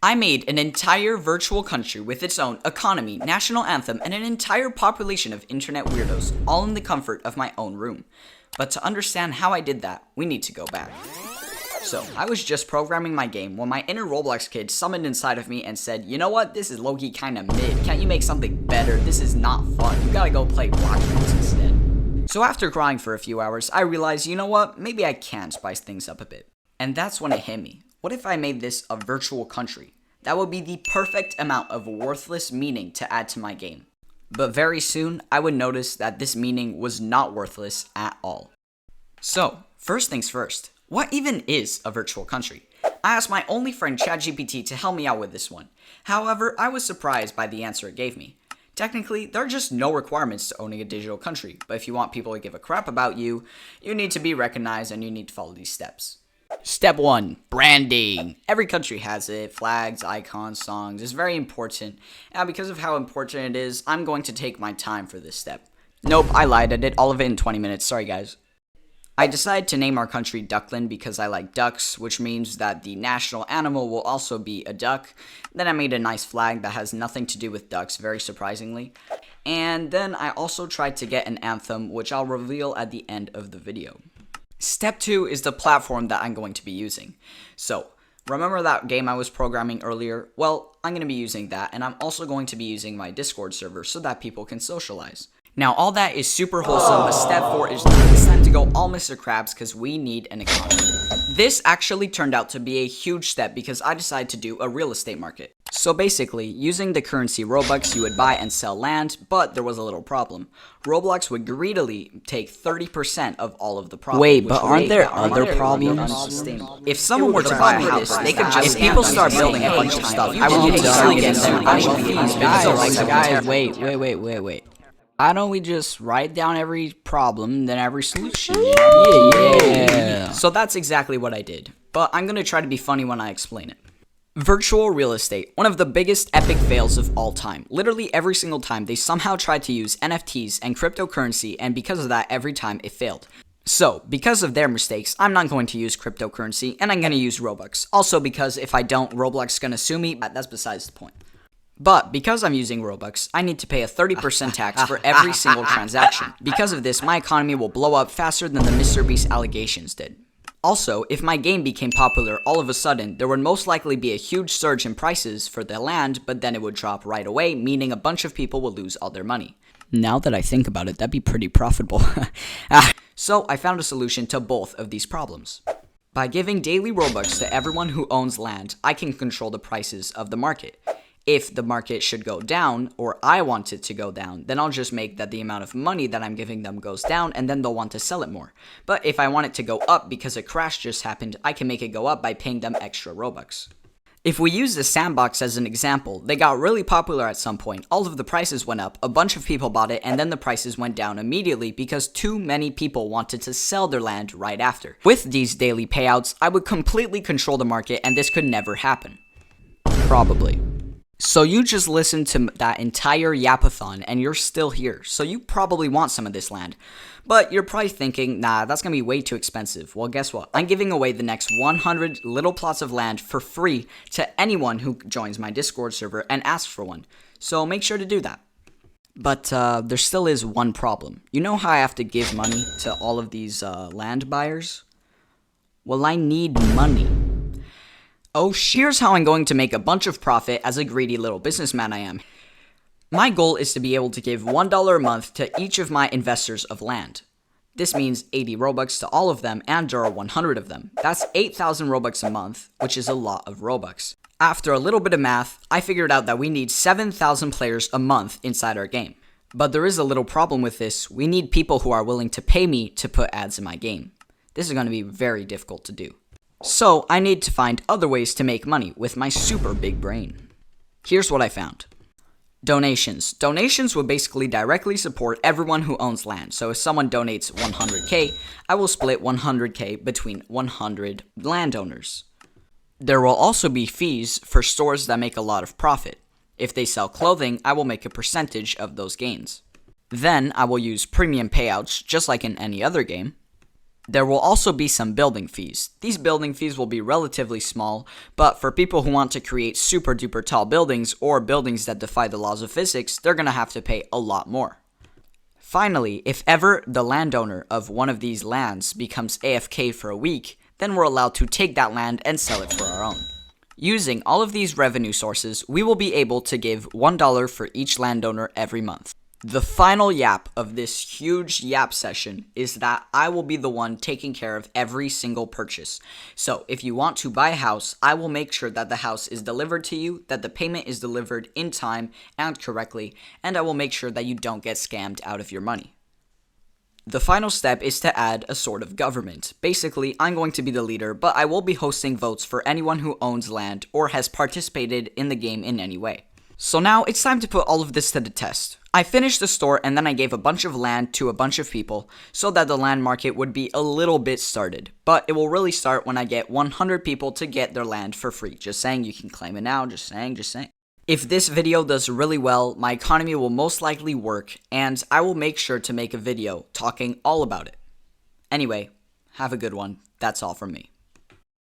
I made an entire virtual country with its own economy, national anthem, and an entire population of internet weirdos, all in the comfort of my own room. But to understand how I did that, we need to go back. So, I was just programming my game when my inner Roblox kid summoned inside of me and said, you know what, this is low-key kinda mid, can't you make something better? This is not fun, you gotta go play Bloxburg instead. So after crying for a few hours, I realized, you know what, maybe I can spice things up a bit. And that's when it hit me. What if I made this a virtual country? That would be the perfect amount of worthless meaning to add to my game. But very soon, I would notice that this meaning was not worthless at all. So, first things first, what even is a virtual country? I asked my only friend ChatGPT to help me out with this one. However, I was surprised by the answer it gave me. Technically, there are just no requirements to owning a digital country, but if you want people to give a crap about you, you need to be recognized and you need to follow these steps. Step 1. Branding. Every country has it. Flags, icons, songs. It's very important. And because of how important it is, I'm going to take my time for this step. Nope, I lied. I did all of it in 20 minutes. Sorry, guys. I decided to name our country Duckland because I like ducks, which means that the national animal will also be a duck. Then I made a nice flag that has nothing to do with ducks, very surprisingly. And then I also tried to get an anthem, which I'll reveal at the end of the video. Step 2 is the platform that I'm going to be using. So, remember that game I was programming earlier? Well, I'm going to be using that, and I'm also going to be using my Discord server so that people can socialize. Now, all that is super wholesome, but step 4 is it's time to go all Mr. Krabs because we need an economy. This actually turned out to be a huge step because I decided to do a real estate market. So basically, using the currency Robux, you would buy and sell land, but there was a little problem. Roblox would greedily take 30% of all of the profit. Wait, but aren't there other problems? Unsustainable. If someone were to buy a house, they could just if people start building a bunch of stuff, I would get easily get sued by fees. Guys, wait. Why don't we just write down every problem, then every solution? Yeah. So that's exactly what I did. But I'm gonna try to be funny when I explain it. Virtual real estate, one of the biggest epic fails of all time. Literally every single time they somehow tried to use NFTs and cryptocurrency, and because of that, every time it failed. So, because of their mistakes, I'm not going to use cryptocurrency, and I'm gonna use Robux. Also because if I don't, Roblox is gonna sue me, but that's besides the point. But because I'm using Robux, I need to pay a 30% tax for every single transaction. Because of this, my economy will blow up faster than the MrBeast allegations did. Also, if my game became popular all of a sudden, there would most likely be a huge surge in prices for the land, but then it would drop right away, meaning a bunch of people would lose all their money. Now that I think about it, that'd be pretty profitable. So I found a solution to both of these problems. By giving daily Robux to everyone who owns land, I can control the prices of the market. If the market should go down, or I want it to go down, then I'll just make that the amount of money that I'm giving them goes down, and then they'll want to sell it more. But if I want it to go up because a crash just happened, I can make it go up by paying them extra Robux. If we use the sandbox as an example, they got really popular at some point, all of the prices went up, a bunch of people bought it, and then the prices went down immediately because too many people wanted to sell their land right after. With these daily payouts, I would completely control the market, and this could never happen. Probably. So you just listened to that entire yapathon and you're still here, so you probably want some of this land. But you're probably thinking, nah, that's gonna be way too expensive. Well, guess what? I'm giving away the next 100 little plots of land for free to anyone who joins my Discord server and asks for one. So make sure to do that. But there still is one problem. You know how I have to give money to all of these land buyers? Well, I need money. Oh, here's how I'm going to make a bunch of profit as a greedy little businessman I am. My goal is to be able to give $1 a month to each of my investors of land. This means 80 Robux to all of them and draw 100 of them. That's 8,000 Robux a month, which is a lot of Robux. After a little bit of math, I figured out that we need 7,000 players a month inside our game. But there is a little problem with this. We need people who are willing to pay me to put ads in my game. This is going to be very difficult to do. So, I need to find other ways to make money with my super big brain. Here's what I found. Donations. Donations will basically directly support everyone who owns land. So if someone donates 100k, I will split 100k between 100 landowners. There will also be fees for stores that make a lot of profit. If they sell clothing, I will make a percentage of those gains. Then I will use premium payouts just like in any other game. There will also be some building fees. These building fees will be relatively small, but for people who want to create super duper tall buildings or buildings that defy the laws of physics, they're gonna have to pay a lot more. Finally, if ever the landowner of one of these lands becomes AFK for a week, then we're allowed to take that land and sell it for our own. Using all of these revenue sources, we will be able to give $1 for each landowner every month. The final yap of this huge yap session is that I will be the one taking care of every single purchase. So if you want to buy a house, I will make sure that the house is delivered to you, that the payment is delivered in time and correctly, and I will make sure that you don't get scammed out of your money. The final step is to add a sort of government. Basically, I'm going to be the leader, but I will be hosting votes for anyone who owns land or has participated in the game in any way. So now it's time to put all of this to the test. I finished the store and then I gave a bunch of land to a bunch of people so that the land market would be a little bit started. But it will really start when I get 100 people to get their land for free. Just saying, you can claim it now, just saying. If this video does really well, my economy will most likely work and I will make sure to make a video talking all about it. Anyway, have a good one. That's all from me.